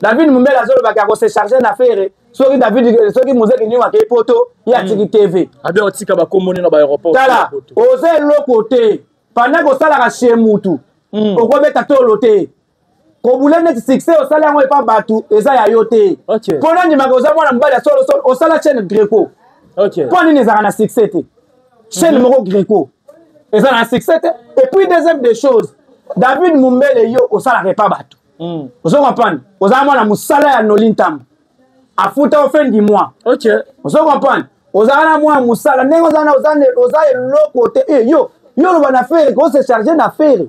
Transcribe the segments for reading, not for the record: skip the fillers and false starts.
David Mumbele azolo baki akose charger d'affaires soki David soki muzeki ni wake poto ya tiki TV abi otika ba komoni na ba aéroport tala oze lo côté pendant que ça la chez mutu okobeta tolote ko bule net succès o sala ngo e pa batu eza ya yote pona ndima ko za mwana mbala solo o sala chaîne Greco pona ni ezaka na succès te chaîne moko Greco eza na succès te et puis deuxième des choses David Mumbele yo o sala pas batu ozo comprendre oza mwana musala ya Nolintam afuta au fin du mois ozo comprendre oza na mwana musala nengo za na oza lo côté yo le bon affaire ko se charger d'affaires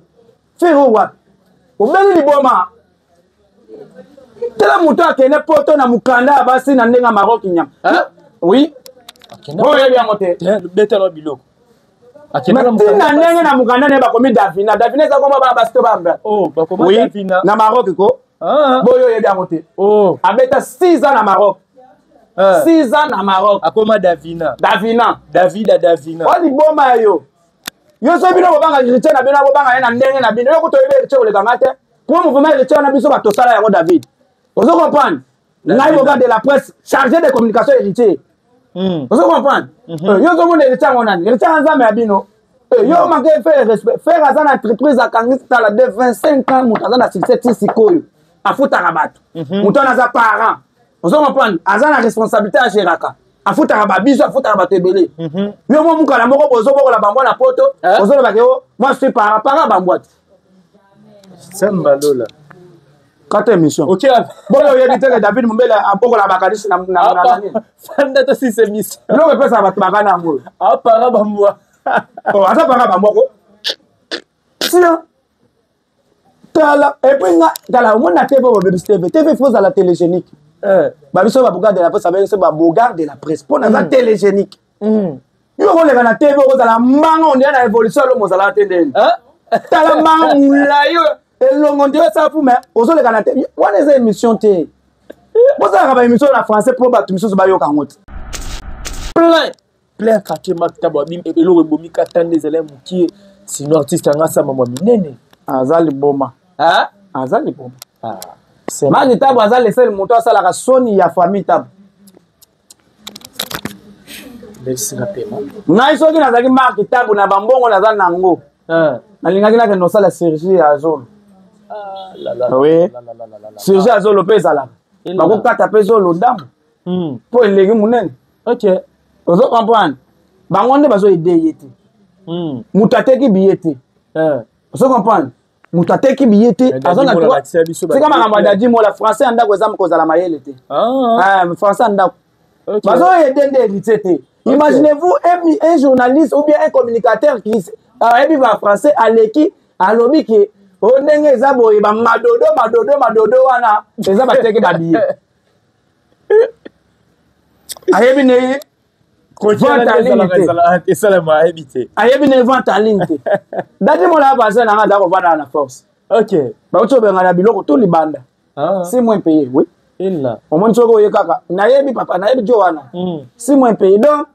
faire what obeli liboma tela muto akene poto na mukanda basi na ndenga Maroc nyam oui bon ya moté betelo biloko akena na ndenga na mukanda ne ba komi Davina za koma ba basto bamba ba koma Davina na Maroc ko boyo ya moté abeta 6 ans na Maroc 6 ans na Maroc akoma Davina wali boma yo so bino bobanga Richard na bino bobanga na ndenge na bino yo kutoyebe Richard le kangate pour mouvement Richard na biso ba tosala yango David ozo comprendre ngai boga de la presse chargé de communication héritier ozo comprendre yo zo mona Richard onani Richard nzame ya bino yo manque faire respect faire azana entreprise akangisa la de 25 ans mutu azana succès sikoyo afuta rabatu mutu na za parent ozo comprendre azana responsabilité à Géraka afuta babiso afuta batebele yo mo mukala moko bozo boko la bambo na poto bozo le bakeo moi je suis para bamboite samba lola kata émission OK bon yo yebite que David Mumbele aboko la bakalisi na fanda to si émission lo ke pesa batu bakana ngo para bambo ata para bambo ko sinon tala et puis tala on a TV faut à la télégénique babiso ba bogarde de la presse avec ce ba bogarde de la presse pour na télégénique yo ko le kana TV ko za manga on na évolution lo mozala tendeni tala manga mula yo elongo ndio ça pour mais ozo le kana TV wana za émission te boza ka émission na français pour ba tumiso ba yo kangote plein quartier maktaba bim eloro bomi katande zele mukie sinon artiste ngasa mama minene azali boma azali boma Magi tabu azali sel moto asala ka soni ya famille tabu. Merci na pema. Na isoki na zaki marque tabu na bambongo na za nango. Na lingaki na kendo sala Sergi ya Zolo. Oui. Sergi ya Zolo pesa la. Ba ko kata peso lo damu. Po elegi munene. OK. Ozo comprendre. Bangonde bazo ide yete. Mutateki biyete. Ozo comprendre. Mutateki biyete azona toi c'est comme makambo dadi mo la français anda ko zamu ko zala mayele te français anda bazo edende héritier. Imaginez-vous un journaliste ou bien un communicateur qui ebi va français aleki alobi ki o ndenge eza boye ba madodo wana eza bateki babiye ayebi ne ayebi ne vente en ligne te dadi mo la passé na ngada ko vanda na force OK ba uto benga na biloko to libanda c'est moins payé oui illa au moins soko ye kaka na yebi papa na yebi jowana c'est moins payé donc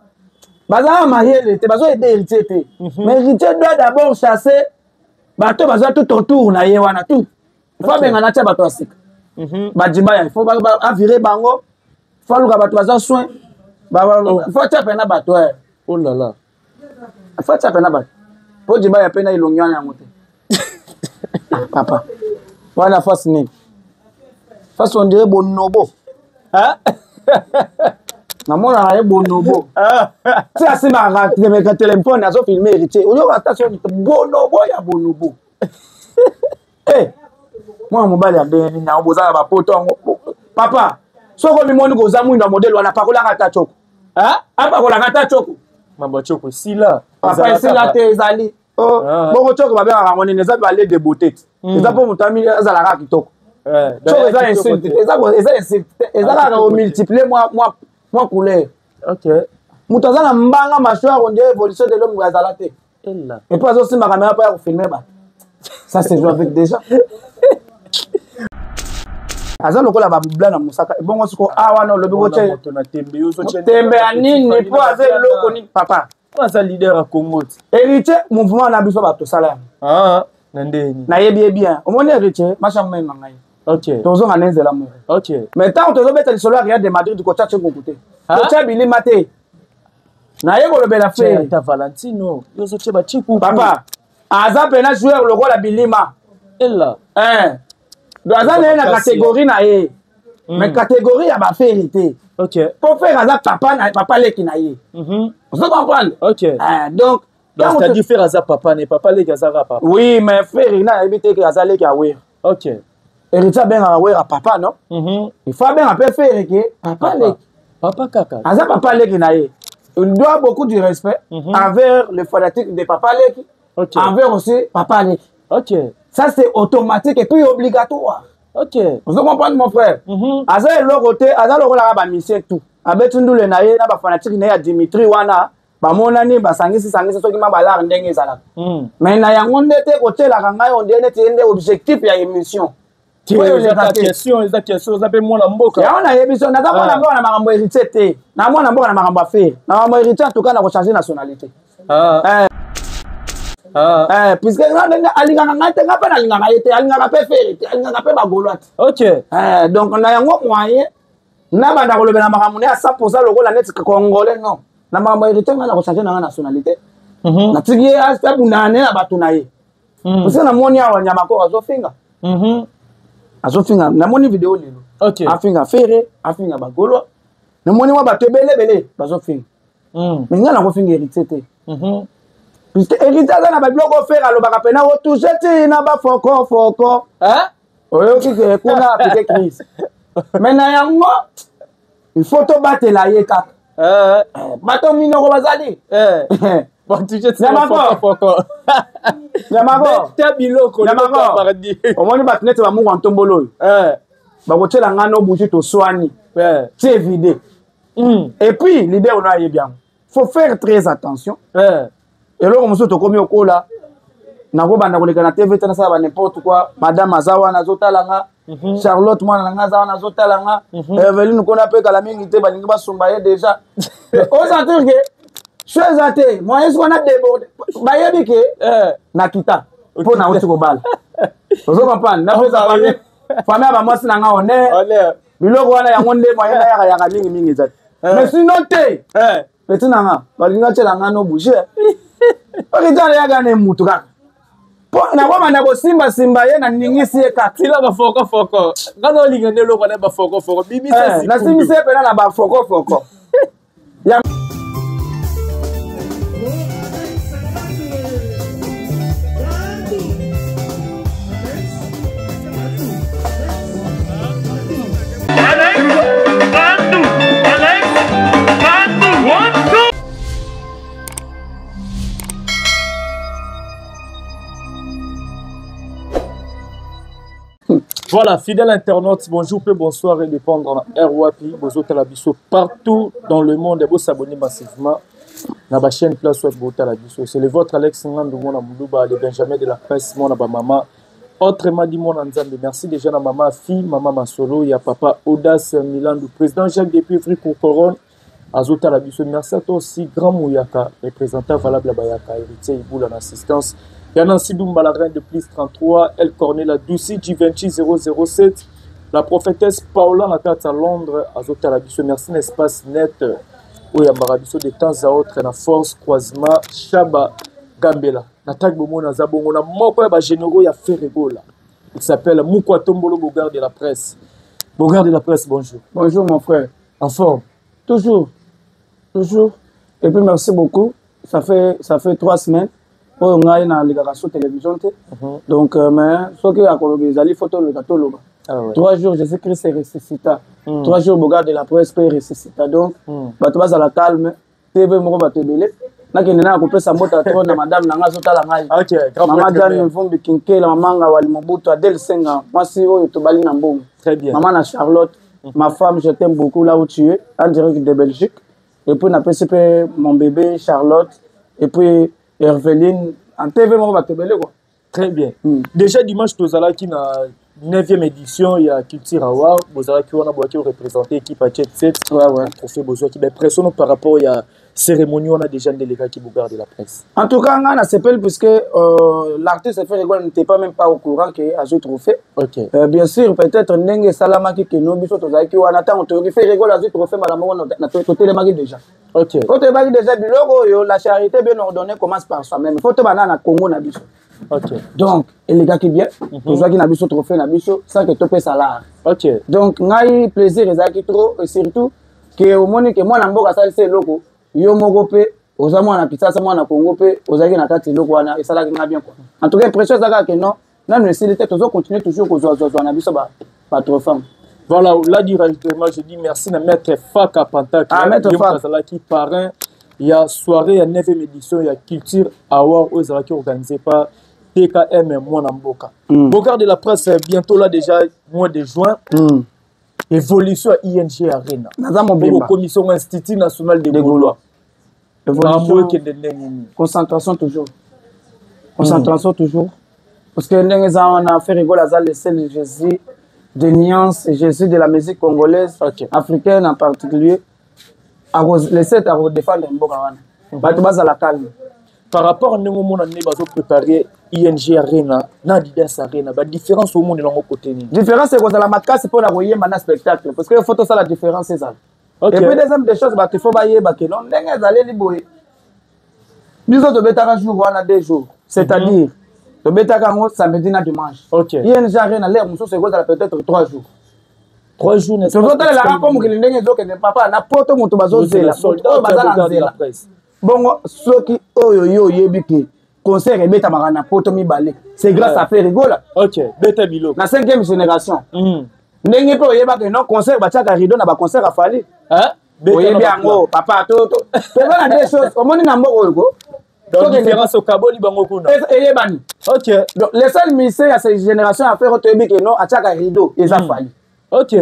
baza marié te bazo aider héritier te mais héritier doit d'abord chasser bato bazo tout autour na ye wana tout il faut benga na tia bato asika badjiba il faut ba virer bango faut luka bato baza soin faut tia pena bato oh là là faut tia pena bato po djiba ya pena ilongwana yango te papa wana face ni face on dirait bonobo namona na bonobo ti asima ka téléphone azo filmer héritier oyo ka station bonobo ya bonobo moi mobali ya beni na oboza ba poto papa soko mimoni ko za mwinda modèle wana pakola kata choko apakola kata choko mambo choko sila papa sila te ezali boko choko ba beka ngoni neza ba le de beauté eza po mutami azala ka kitoko choko eza insulte eza insulte eza ka ko multiplier moi couleur OK mutu azala mbanga machwa on dirait évolution de l'homme azala te et puis azo simba caméra pa ko filmer ba ça c'est joué avec déjà aza lokola ba bubla na musaka bongo siko awa no lobi ko che tembe anini po aza loko ni papa aza leader à Congo héritier mouvement na biso ba to sala na ndeni na yebi bien o moni héritier macha mmenga ngai Ok. Tozo ngane nzela mo. Ok. Mais tant tozo beta lisolo Real de Madrid du kocha chengokuté. Kocha bili mate. Na yego lobela fe. Ta Valentino. Yozo cheba chiku. Papa. Aza pena joueur le rôle bilima. Ella. Donc aza na catégorie na ye. Mais catégorie ya ba vérité. Ok. Pour faire aza papa leki na ye. Vous comprenez? Ok. Donc c'est-à-dire faire aza papa ne papa leki aza papa. Oui, mais frère il a évité que aza leki awe. Ok. Héritier ben awe à papa non? Il faut bien un peu faire que papa leki. Papa kaka. Aza papa leki na ye. Il doit beaucoup de respect envers les fanatiques de papa leki. Okay. Envers aussi papa leki. Ok. Ça c'est automatique et puis obligatoire. Ok. Vous comprenez mon frère? Aza le côté, aza le la ba mission tout. Abetundu le naye na ba fanatique na ya Dimitri wana ba monani ba sangisi soki ma ba la ndenge ezala. Mais na yango ndete côté la kanga on ndene tiende objectif ya émission. Question za pe mona mboka. Ya on a émission na za mona mboka na makambo héritier te. Na mona mboka na makambo affaire. Na makambo héritier en tout cas na ko changer nationalité. Puisque alingaka ngai te nga mpe nalingaka ye te alingaka mpe fere te alingaka mpe bagolwa te. Ok. Donc na yango moyen nabanda kolobela makambo ne ya 100% lokola neti congolais non na makambo hérité ngai na kochange na nga nationalité natiki ye abunda ne na bato na ye puisque namoni awa nyamakoro azofinga namoni video lelo afinga fere afinga bagolwa namoni mwa bato ebelebele bazofinga mais ngai nakofinga hérité te puisque hérité aza na babiloko ofere alobaka mpena otouche ntina bafokofoko oyoki ke kuna apike crise mais na yango il faut tobatela ye kaka bato minoko bazali omoni bato neti bamungu ya ntombolo oyo bakotiela ngai nobushi toswani ti évide et puis leader ono ayebi yango faut faire très attention eloko mosusu tokomi okola nakobanda koleka na tv te nasala ba n'importe quoi madame aza wana azotala nga Charlotte mwana na nga aza wana azotala nga Eveline kona mpe kala mingi te balingi basomba ye déjà osentir ke so eza te moyen siko na déborde bayebi ke nakita mpo na oti kobala ozo comprendre napesa famille ya bamwasi na nga honneur biloko wana yango nde moyen nayaka mingi eza te mais sinon te peti na nga balingi atiela nga no bouge okitala yaga ne mutu kaka nakomanda kosimbasimba ye naningisi ye kaka tila bafokofoko ngana olinga nde eloko na bafokofoko nasimbisi ye mpena na bafokofoko Voilà, fidèle internaute, bonjour et bonsoir et dépendre en RWAPI, Bozo Talabiso partout dans le monde et vous s'abonner massivement dans ma chaîne Place Web Bozo Talabiso. C'est le vôtre Alex Ngandou, mon Amoulouba, le Benjamin de la presse, mon maman. Autrement dit, mon Nzambe. Merci déjà à maman, fille, maman Masolo, il y a papa Audace Milandou, président Jacques depuis Frico Coron, Azo Talabiso. Merci à toi aussi, Grand Mouyaka, représentant valable à Bayaka, héritier Iboula en assistance. Yanansi Doumbala, reine de plus 33, El Cornela Doussi, Givenchy 007, la prophétesse Paola Nakata à Londres, Azota Labiso, merci l'espace net, où Yambarabiso de temps à autre, na force, croisement, Chaba, Gambela. Natak Bomo Nazabongo, na moko ya généraux ya Ferregola. Il s'appelle Moukwa Tombolo, Bogard de la presse. Bogard de la presse, bonjour. Bonjour mon frère. En forme? Toujours. Toujours. Et puis merci beaucoup. Ça fait 3 semaines. On a une télévision. Donc, mais ce qui a coloré, photo le gâteau. 3 jours, Jésus-Christ est ressuscité. 3 jours, Bogard de la presse peut ressusciter. Donc, tu vas à la calme. TV, moi, va te belé. N'a qu'une nana coupé sa moto à trop de madame Nanga Sota Langai. Ok, grand maman Diane Mvombi Kinke, la maman Wali Mobutu, Adèle Senga. Moi, si vous êtes Bali Nambong. Très bien. Maman na Charlotte. Ma femme, je t'aime beaucoup là où tu es, en direct de Belgique. Et puis, on a PCP, mon bébé, Charlotte. Et puis, Herveline. En TV, on va te belé quoi. Très bien. Déjà, dimanche, tu as qui na 9e édition il y a Culture Award bozala ki wana boaki représenter équipe à Jet Set ouais trophée bozo qui ben pression par rapport il y a cérémonie on a déjà des gars qui vous gardent la presse. En tout cas on a s'appelle puisque l'artiste fait rigole n'était pas même pas au courant que a joué trophée. OK. Bien sûr peut-être ndenge salama ki no biso tozaki wana tant on te fait rigole a joué trophée madame on na côté les magi déjà. OK. Côté magi déjà biloko yo la charité bien ordonnée commence par soi-même. Faut te bana na Congo na biso. OK. Donc, les gars qui bien, les gens qui n'ont pas trophée na biso, sans que tu payes salaire. OK. Donc, ngai plaisir les qui trop et surtout que au moins que moi na mboka ça c'est loco, yo moko pe, aux amours na pizza, ça moi na Congo pe, aux amis na kati loco wana et ça là qui m'a bien quoi. En tout cas, impression ça que non, non nécessité toujours continuer toujours que zo na biso ba trophée. Voilà, là directement je dis merci à maître Faka Pantak. Ah maître Faka qui parrain. Il y a soirée, il y a 9e édition, il y a Culture Award aux qui organisé par TKM et moi Namboka. Bogard de la presse, bientôt là déjà, mois de juin. Évolution à ING Arena. La commission Institut National des Gaulois. Concentration toujours. Concentration toujours. Parce que nous avons fait rigoler à le Jésus de nuances et Jésus de la musique congolaise, africaine en particulier. Les 7 à défendre la calme. Par rapport à nous, on a préparé ING Arena, Nadidas Arena, la différence au monde est de l'autre côté. La différence, c'est que la macasse pour la voyer un spectacle. Parce que la photo, ça la différence, c'est ça. Et puis, des choses, il faut bailler, non, les allez les boyer. Nous autres, on jour, on a 2 jours. C'est-à-dire, le bêta-gango, samedi, dimanche. ING Arena, l'air, c'est peut-être 3 jours. 3 jours, n'est-ce pas? Tu as comme que les papa, n'importe où tu vas la presse. Bon, ceux qui yo yebiki concert et beta marana poto mi balé. C'est grâce à faire rigola. OK, beta bilo. La 5e génération. Ndenge po yeba que non concert ba tchaka rido na ba concert a fallu. Hein? Oyebi ango papa toto. C'est pas des choses. Comment ni na mboko yoko? Donc différence au kaboli bango kuna. Eyebani. OK. Donc les seuls missions à cette génération à faire to yebi que non a tchaka rido et ça fallu. OK.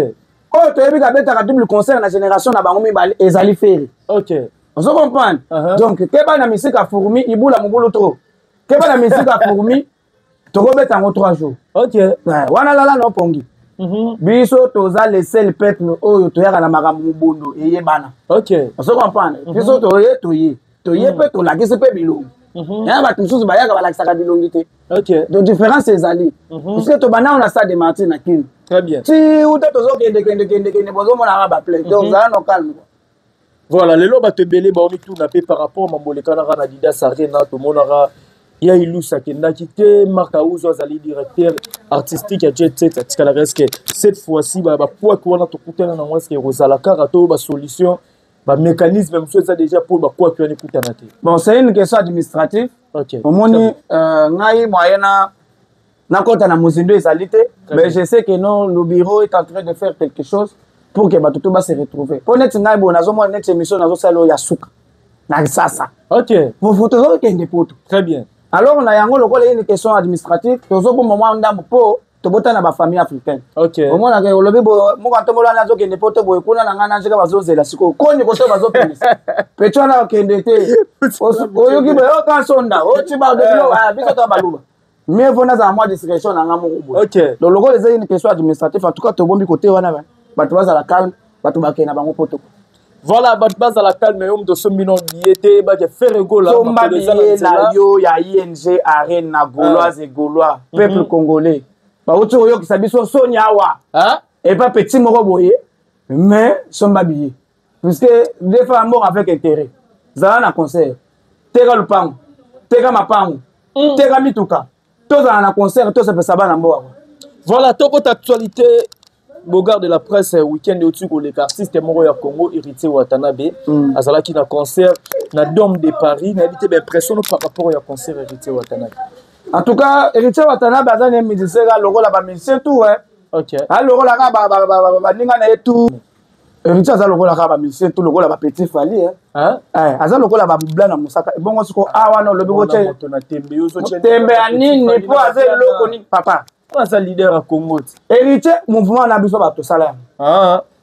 Oh to yebi ka beta ka double concert na génération na bango mi balé ezali faire. OK. On se comprend. Donc, keba na musique à fourmi, il boule à mon trop. Keba na musique à fourmi, tu remets en 3 jours. OK. Wana la no pongi. Biso toza le seul peuple oyo to yaka na makambo bondo eyebana. OK. On se comprend. Biso toye pe to la kese pe bilongo. Ya ba tsusu ba yaka ba la kisaka bilongo te. OK. Donc différence c'est ali. Parce que to bana on a ça de Martin na kin. Très bien. Si ou to zo kende bozo mona ba play. Donc ça no calme. Voilà, les lois te belé ba tout na par rapport à Mamboleka na Nadidas Arena to monara ya ilusa kenda kité Marka Ouzo azali directeur artistique à Jet Set atikala resque cette fois-ci ba poids ko na to kutana na mwaske rozala karato ba solution ba mécanisme même ça déjà pour ba quoi que ni kutana te. Bon, c'est une question administrative. OK. Au moni ngai moyena na kota na muzindo ezalité, mais je sais que non le bureau est en train de faire quelque chose pour que Batutu va se retrouver. Pour net ngai bo nazo mo net émission nazo salo ya suka. Na sasa. OK. Vous photos que des potes. Très bien. Alors on a yango lokola une question administrative, tozo pour moment ndambo po to bota na ba famille africaine. OK. Au moins na ke lobi bo mo ka to mola nazo que des potes bo kuna na ngana njeka bazo zela siko. Koni ko to bazo penisa. Pecho na kende te. Oyo ki bo yo kan sonda. O ti ba de no a biso to baluba. Mais vous n'avez pas de discrétion dans le OK. Donc, le rôle est une question administrative. En tout cas, tu vas côté, tu vas à la calme, tu vas à la poto. Voilà, tu vas à la calme, mais on doit se miner billet, tu vas faire rigolo. Tu vas il y a ING, Arena, Gauloise et Gaulois, peuple congolais. Bah, tu vois que ça dit Sonia Wa. Et pas petit moroboye, mais son habillé. Puisque des fois, mort avec intérêt. Ça a un concert. Tega le pan, tega ma pan, tega mituka. Tous dans un concert, tous se fait ça dans voilà, toute votre actualité, Bogard de la presse, week-end de Otuko, les artistes Moro ya Congo, héritier Watanabe, Azala qui na concert, na Dôme de Paris, n'a habité d'impression par rapport au concert héritier Watanabe. En tout cas, héritier Watanabe, Azala est musicien, le rôle là-bas, c'est tout, hein. OK. Le rôle là-bas, ninga na tout. Héritier Azala, le rôle là-bas, c'est tout, le rôle là-bas, petit fali, hein. Azala, le rôle là-bas, blanc na musaka. Bon, on se dit, ah, ouais, non, le bureau, c'est. Tembe à nini, pour Azala, le koni, papa. C'est un leader à Congo. Héritier, mouvement na biso bato salaire.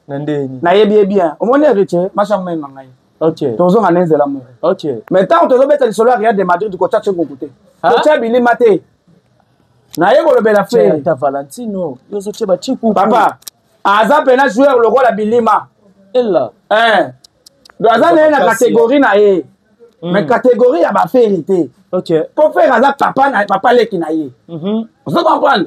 Nandeni. Na yebi bien. Au moins héritier, machin men ngai. OK. Tozo na nzela mo. OK. Mais tant tozo beta le solaire de Madrid ko tchatche ko côté. Ko tchabili maté. naye kolobela fe ta Valentino yozo tsheba chiku papa aza pena joueur lokola bilima ella donc aza naye na catégorie na ye mais catégorie ya bafere te po faire aza papa leki na ye ozo comprendre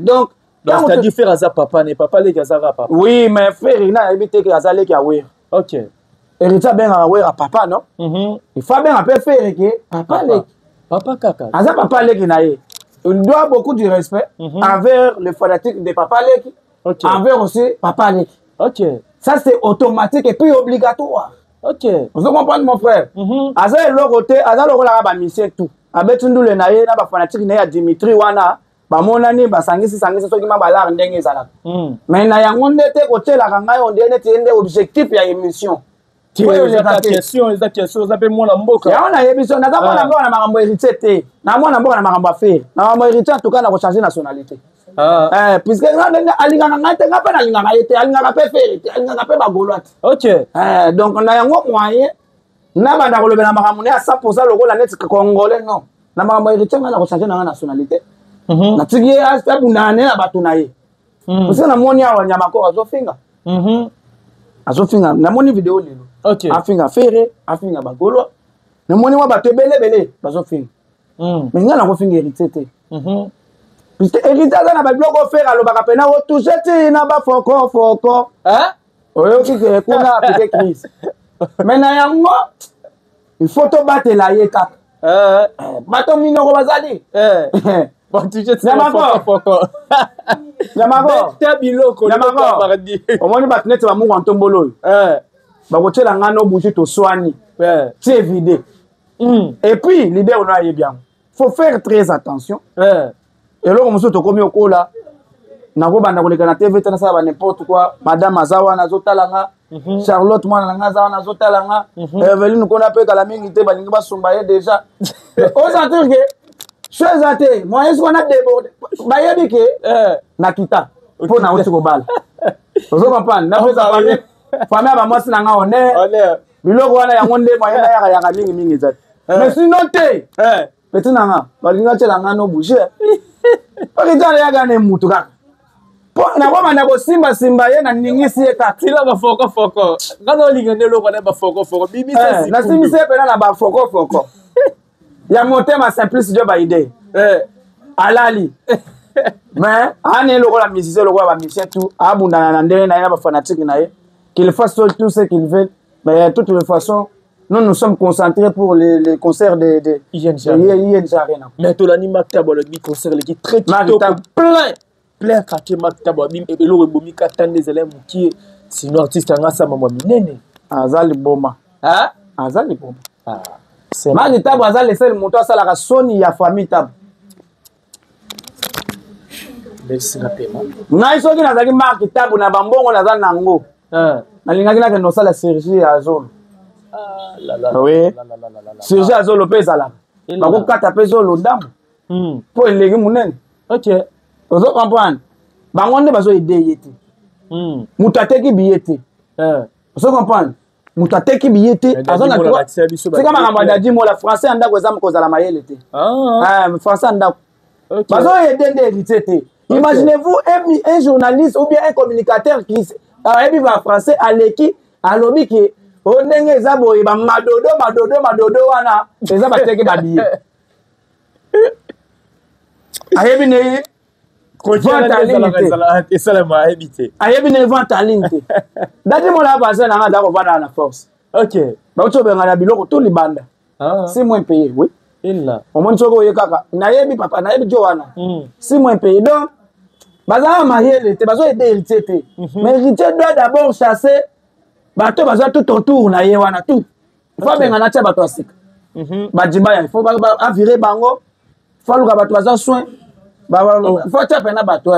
donc c'est-à-dire faire aza papa ne papa leki aza papa oui mais frère na yebi te ke aza leki awere héritier abengaka wera papa non il faut abenga mpe fere ke papa leki papa kaka aza papa leki na ye il doit beaucoup de respect envers le fanatique de papa leki envers aussi papa leki ça c'est automatique et puis obligatoire vous comprenez mon frère aza eloko te aza lokolaka bamisie tout abeti ndule na ye na bafanatique na ye ya Dimitri wana bamonani basangisi soki ma balare ndenge ezalaka mais na yango nde te kotielaka ngai ondie neti ye nde objectif ya émission eza question oza mpe mwana mboka yango nayebi so naza mwana mboka na makambo héritier te na mwana mboka na makambo affaire na makambo héritier en tout cas na kochange nationalité puisque alingaka ngai te nga mpe nalingaka ye te alingaka mpe fere te alingaka mpe bagolwa te donc na yango moyen na banda kolobela makambo ne ya 100% lokola neti congolais non na makambo héritier ngai na kochange na nga nationalité natiki ye abundana ne na bato na ye puisque namoni awa nyamakoro azofinga namoni video lelo afinga fere afinga bagolwa namoni wa bato ebelebele bazofinga mais ngai nakofinga héritier te puisque héritier aza na babiloko fere alobaka pena otouche ntina bafokofoko oyoki ke kuna apike crise mais na yango il faut tobatela ye kaka bato minoko bazali omoni bato neti bamungu antombolo oyo bakotiela ngai no bougie toswani ti évide et puis l'idée ono ayebi yango faut faire très attention eloko mosusu tokomi okola nakobanda koleka na tv te nasala ba n'importe quoi madame aza wana azotala nga Charlotte mwana na nga aza wana azotala nga Eveline kona mpe kala mingi te balingi basumba ye déjà osentir ke chose ate moyen siko na déborde bayebi ke nakita mpo na oti kobala ozo comprendre napesa famille ya bamwasi na nga honneur biloko wana yango nde moyen nayaka mingi eza te mais sinon te peti na nga balingi atiela nga no bouge okitala yaga ne mutu kaka po nakobanda kosimbasimba ye na ningisi ye kaka tila bafokofoko ngana olinga nde eloko na bafokofoko bimisa nasimisi ye pena na bafokofoko ya motema simplice jo baide alali mais ani lokola musicien lokola bamisien tout abundana na ndenge na ye na bafanatique na ye qu'il fasse tout ce qu'il veut mais de toutes les façons nous sommes concentrés pour les concerts de ING Arena. Mais tu l'as dit Maktabo le concert qui très plein quartier Maktabo bim et le rebomi katan des élèves qui sinon artiste ngasa mama minene azali boma azali boma c'est Maki Tabo azali seul moto asala ka soni ya famille Tabo merci na paiement ngai soki nazaki Maki Tabo na bambongo nazali nango nalingaki na kendo sala Sergi ya Zolo oui Sergi ya Zolo pe ezalaka bakokata mpe Zolo ndambo mpo elengi monene ozo comprendre bango nde bazoyede ye te moto ateki biye te ozo comprendre moto ateki biye te aza na tika makambo ya dadi mola français ya ndako eza kozala mayele te français ya ndako bazoyede nde héritier te imaginez-vous un journaliste ou bien un communicateur qui ayebi ba français aleki alobi ke o ndenge eza boye ba madodo wana eza bateki babiye ayebi ne ayebi ne vente en ligne te dadi mola passé na nga da kovanda na force bakotobenga na biloko to libanda si moins payé oui omoni soki oye kaka nayebi papa nayebi jo wana si moins payé donc bazala mayele te bazoyede héritier te mais héritier doit d'abord chasser bato bazwa tout autour na ye wana tout il faut benga na tia bato asika badimba ya il faut avire bango faut luka bato bazwa soin faut tia pena bato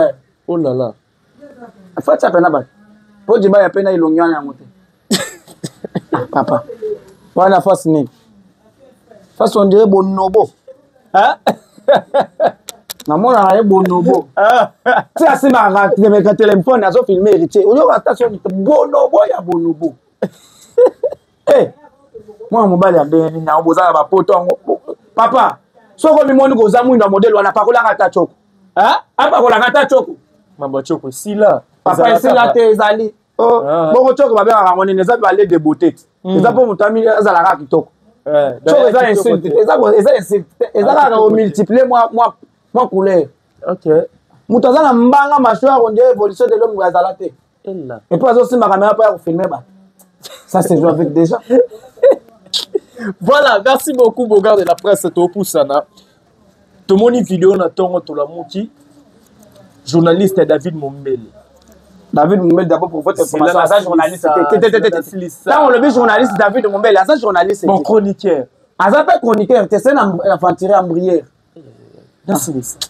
oh là là faut tia pena bato po dimba ya pena ilongi wana yango te papa wana face nini face on dirait bonobo namonaka ye bonobo ti asimbaka telefone azofilme héritier oyoka station bonobo ya bonobo mwana mobali abeni na bozala bapoto yango papa soko mimoni koza mwinda modele wana pakolaka ata choko apakolaka ata choko mambo choko sila papa esila te ezali bongo choko babengaka yango nini eza bale de beauté eza mpo moto azalaka kitoko choko eza insulte eza insulte eza kaka omultiplie mwa couleur moto aza na mbanga mâchoire on dirait évolution de l'homme azala te et puis azosimba caméra mpo ya kofilme bato ça c'est joué avec déjà. Voilà, merci beaucoup Bogard de la presse Topusana. Tout mon vidéo na tongo to la mouki. Journaliste David Mumbele. David Mumbele d'abord pour votre information, ça journaliste. Quand on le dit journaliste David Mumbele, ça journaliste. Mon chroniqueur. Ça pas chroniqueur, c'est un aventuré en brière.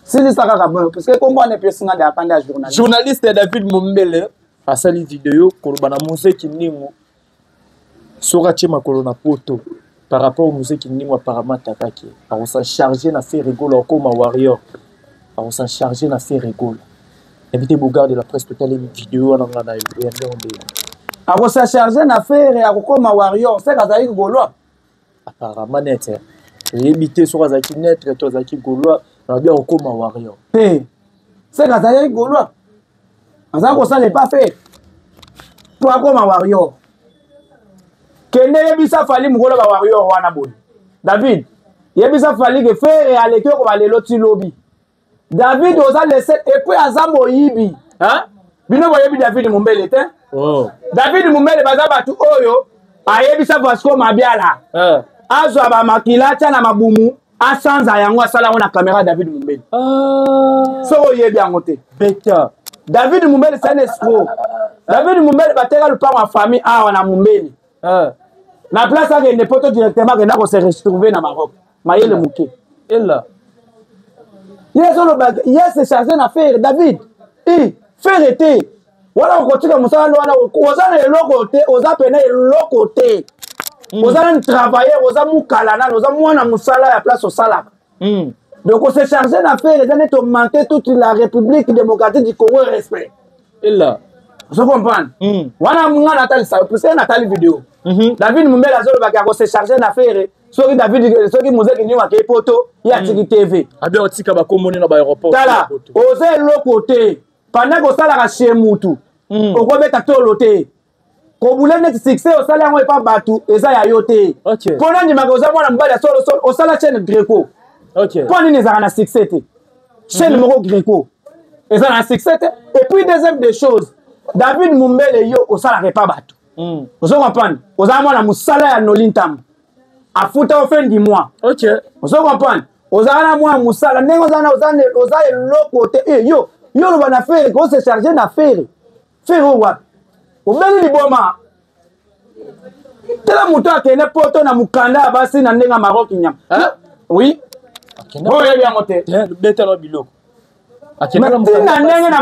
C'est ça parce que comment on est personne à attendre journaliste. Journaliste David Mumbele a sali vidéo ko bana musiki ningo. Sorachi makolo na poto. Par rapport au musée qui n'y apparemment attaqué. On s'en chargé na fait rigolo comme un warrior. On s'en chargé na fait rigolo. Invité Bogard de la presse totale une vidéo en anglais et en on s'en chargé na faire et comme un warrior. C'est qu'azaki gaulois. Apparemment net. Invité sur azaki net et toi azaki gaulois. On a bien comme un warrior. C'est qu'azaki gaulois. Azaki on s'en n'est pas fait. Toi comme un warrior. Kende yebisa fali mukolo ba warrior wana boy. David, yebisa fali ke faire et aller ko ba lelo ti lobby. David oza laissé et puis azamo yibi. Hein? Bino bo yebi David Mumbele te? Oh. David Mumbele baza batu oyo ayebisa Vasco Mabiala. Azwa ba makila tia na mabumu asanza yango asala na caméra David Mumbele. So yebi yango te. Beta. David Mumbele c'est un escroc. David Mumbele bateka le plan en famille awa na Mumbele. Na place à ne poto directement que na se retrouver na Maroc. Mayele Mouké. Et là. Yes, chargé na faire David. Faire été. Voilà on continue comme ça wana ozana elokote, oza pena elokote. Ozana travailler, oza mukalana, oza mwana musala ya place au sala. Donc on s'est chargé na faire et d'aller manquer toute la République démocratique du Congo respect. Et là. Vous comprenez? Wana munga natali ça, parce que natali vidéo. David Mumbele azolo baki ako se charger d'affaires. Soki David soki muzeki ni wake poto ya Tiki TV. Abi otika ba komoni na ba aéroport. Tala, oze lokote. Pendant ko sala ka chez mutu. Okobeta tolote. Ko bule net succès osala ngo epa batu eza ya yote. OK. Pona ndi makoza mwana mbali solo osala chaîne Greco. OK. Poni neza na succès te. Chaîne moko Greco. Eza na succès te. Et puis deuxième des choses, David Mumbele yo osala repa batu. Vous comprenez? Vous avez un musala ya nolintam. A futa au fin du mois. OK. Vous comprenez? Vous avez un musala. Vous avez l'autre côté. Yo le bon affaire. Vous se chargez d'affaires. Faire what? Vous avez les bons ma. Tela muto akene poto na mukanda basi na ndenga Maroc nyam. Oui. Bon ya bien monté. Beta lo biloko. Akena na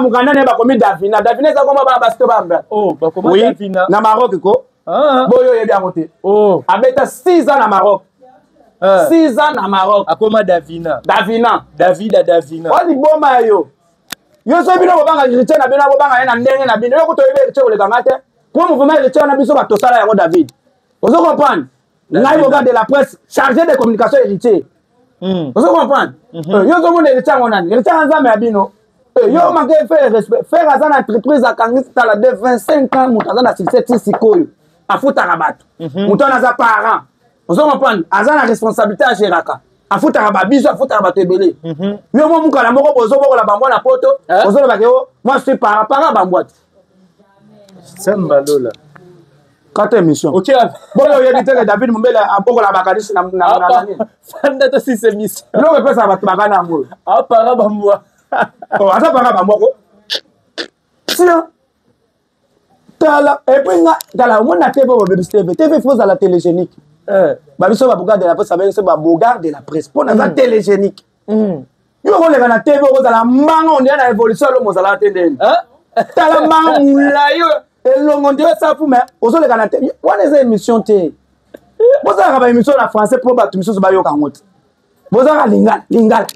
mukanda ne ba komi Davina. Davina za koma ba basto bamba. Oh, ba koma Davina. Na Maroc ko. Boyo yebi amote. Oh. Abeta 6 ans na Maroc. 6 ans na Maroc. Akoma Davina. Davina. Davina. Wali boma yo. Yo so bino bobanga Richard na bino bobanga na ndenge na bino. Yo ko to yebe Richard le kangate. Pour mouvement Richard na biso ba tosala yango David. Vous comprenez? Là il regarde de la presse chargé de communication héritier. Vous comprenez? Yo so mo Richard onani. Richard nzambe ya bino. Yo manque faire respect. Faire azana entreprise a kangisi tala de 25 ans mutazana succès sikoyo. Afuta rabatu. Mutona za parent. Vous comprenez? Azana responsabilité à Géraka. Afuta rababiso, afuta rabatebele. Yo mo mukala moko bozo boko la bambwa na poto. Bozo la bakeo. Moi je suis parent bambwati. Samba lola. 4 émissions. OK. Bon yo yebite que David Mumbele a boko la bakadisi na nani. Fanda to 6 émissions. Lo me pesa batu bakana ngo. Ah para bambwa. Oh, asa para bambwa ko. Sinon et puis on a TV faut à la télégénique. Babiso ba Bogard de la presse, ça ba Bogard de la presse. Pour la télégénique. Yo on les na TV on la manga on est na évolution lo mozala tendeni. Tala manga mula yo elongo ndio ça pour mais ozo les na TV. On les émissions té. Bozala ba émission na français pour ba émission ba yo kangote. Bozala lingala.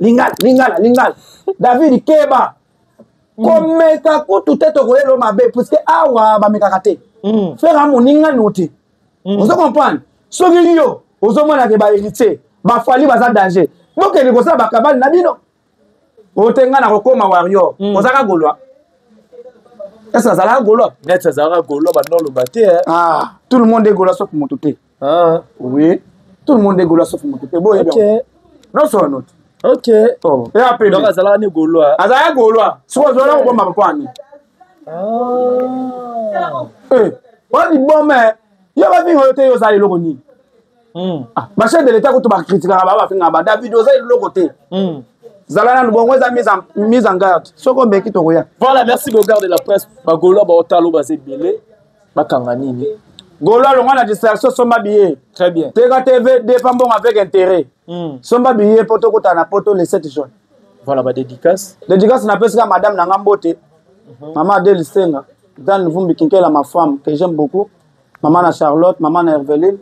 David Keba. Komeka kutu teto koyelo mabe puisque awa ba mekakate. Faire moninga noté. Vous comprenez? Soki yo ozomona ke ba héritier, ba fali ba za danger. Donc ele ko sa ba kabali na bino. otenga na kokoma warrior ozaka Gaulois. Est-ce que ça a Gaulois? Net ça a Gaulois dans le bâti. Ah, tout le monde est Gaulois sauf Moutouté. Ah, oui. Tout le monde est Gaulois sauf Moutouté. Bon, OK. Non, c'est un autre. OK. Oh, et après donc ça a Gaulois. Azaya Gaulois. Soit je l'ai on va pas ni. Ah. Eh, on dit bon mais il va venir côté yo ça le koni. Ah, ma chef de l'état ko to ba critiquer ba finga ba David oza le côté. Zalana nous bon mise en garde. Soko beki to koya. Voilà, merci beaucoup de la presse. Ba Gaulois ba otalo ba zebele. Ba kangani ni. Gaulois le roi a distraction somba billet. Très bien. Tega TV dépend bon avec intérêt. Somba billet poto ko na poto le 7 juin. Voilà ba dédicace. Dédicace na pesa madame na ngambote. Maman Adèle Senga, Dan Vumbi Kinkela, ma femme que j'aime beaucoup. Maman na Charlotte, maman na Herveline.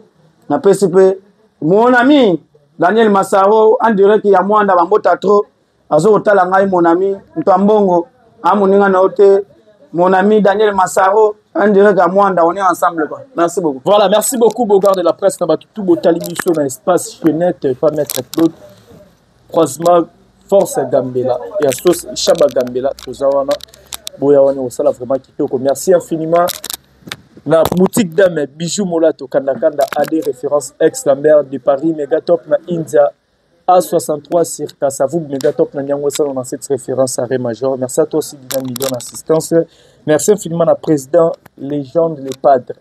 Na PCP. Mon ami Daniel Massaro, en direct qu'il y a moi dans Bambota trop. Azo Talangai, mon ami, Ntambongo, Amoninga Naote, mon ami Daniel Massaro, en direct à moi, on est ensemble. Quoi. Merci beaucoup. Voilà, merci beaucoup, Bogard de la presse. On va tout Botali Bisso dans l'espace Chenette, pas mettre Claude. Croisement, Force Gambela. Et à sauce Chaba Gambela, Tozawana. Boyawane Osala, vraiment Kitoko. Merci infiniment. Na boutique d'âme, bijoux Molato, Kandakanda, AD, référence ex-Lambert de Paris, Megatop na India, A63 Circa, ça vous, Megatop na Nyangwasa, on a cette référence à Ré Major. Merci à toi aussi, Dylan Million d'assistance. Merci infiniment à président, légende, les padres.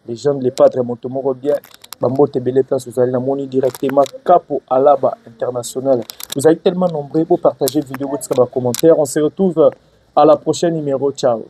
Légende, les padres, Montomoro bien. Bambo Tebele Place, vous allez la monnaie directement, Capo Alaba International. Vous êtes tellement nombreux pour partager vidéo, votre commentaire. On se retrouve à la prochaine numéro. Ciao.